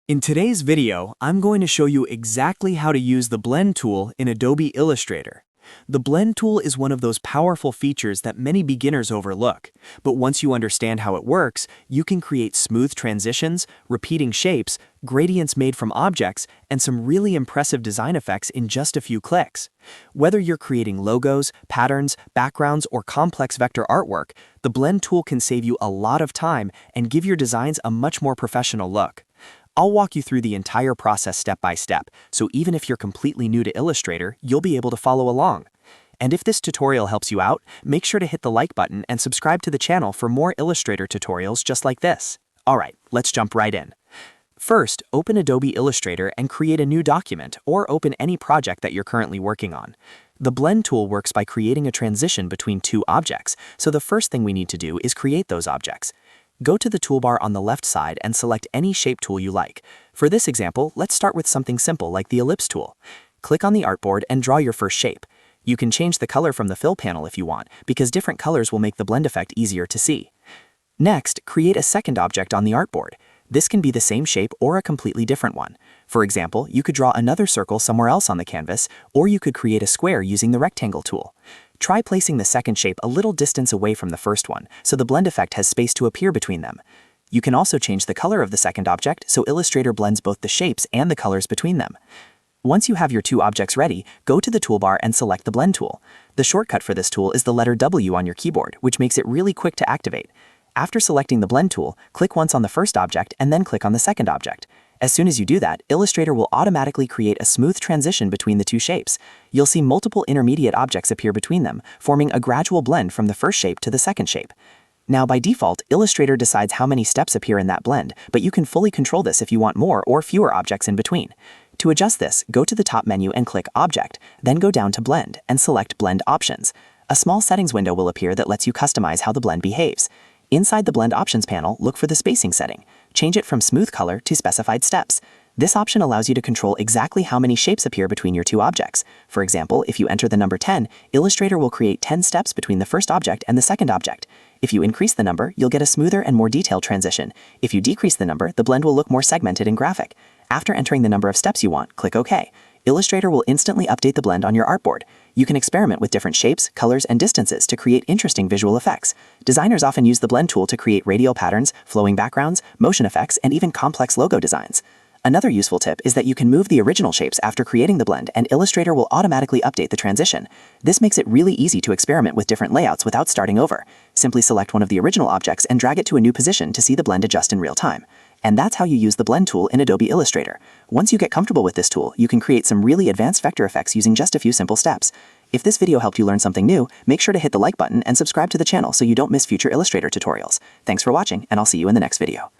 In today's video, I'm going to show you exactly how to use the Blend tool in Adobe Illustrator. The Blend tool is one of those powerful features that many beginners overlook, but once you understand how it works, you can create smooth transitions, repeating shapes, gradients made from objects, and some really impressive design effects in just a few clicks. Whether you're creating logos, patterns, backgrounds, or complex vector artwork, the Blend tool can save you a lot of time and give your designs a much more professional look. I'll walk you through the entire process step by step, so even if you're completely new to Illustrator, you'll be able to follow along. And if this tutorial helps you out, make sure to hit the like button and subscribe to the channel for more Illustrator tutorials just like this. Alright, let's jump right in. First, open Adobe Illustrator and create a new document or open any project that you're currently working on. The Blend tool works by creating a transition between two objects, so the first thing we need to do is create those objects. Go to the toolbar on the left side and select any shape tool you like. For this example, let's start with something simple like the ellipse tool. Click on the artboard and draw your first shape. You can change the color from the fill panel if you want, because different colors will make the blend effect easier to see. Next, create a second object on the artboard. This can be the same shape or a completely different one. For example, you could draw another circle somewhere else on the canvas, or you could create a square using the rectangle tool. Try placing the second shape a little distance away from the first one, so the blend effect has space to appear between them. You can also change the color of the second object, so Illustrator blends both the shapes and the colors between them. Once you have your two objects ready, go to the toolbar and select the Blend tool. The shortcut for this tool is the letter W on your keyboard, which makes it really quick to activate. After selecting the Blend tool, click once on the first object and then click on the second object. As soon as you do that, Illustrator will automatically create a smooth transition between the two shapes. You'll see multiple intermediate objects appear between them, forming a gradual blend from the first shape to the second shape. Now, by default, Illustrator decides how many steps appear in that blend, but you can fully control this if you want more or fewer objects in between. To adjust this, go to the top menu and click Object, then go down to Blend and select Blend Options. A small settings window will appear that lets you customize how the blend behaves. Inside the Blend Options panel, look for the spacing setting. Change it from smooth color to specified steps. This option allows you to control exactly how many shapes appear between your two objects. For example, if you enter the number 10, Illustrator will create 10 steps between the first object and the second object. If you increase the number, you'll get a smoother and more detailed transition. If you decrease the number, the blend will look more segmented and graphic. After entering the number of steps you want, click OK. Illustrator will instantly update the blend on your artboard. You can experiment with different shapes, colors, and distances to create interesting visual effects. Designers often use the Blend tool to create radial patterns, flowing backgrounds, motion effects, and even complex logo designs. Another useful tip is that you can move the original shapes after creating the blend, and Illustrator will automatically update the transition. This makes it really easy to experiment with different layouts without starting over. Simply select one of the original objects and drag it to a new position to see the blend adjust in real time. And that's how you use the Blend tool in Adobe Illustrator. Once you get comfortable with this tool, you can create some really advanced vector effects using just a few simple steps. If this video helped you learn something new, make sure to hit the like button and subscribe to the channel so you don't miss future Illustrator tutorials. Thanks for watching, and I'll see you in the next video.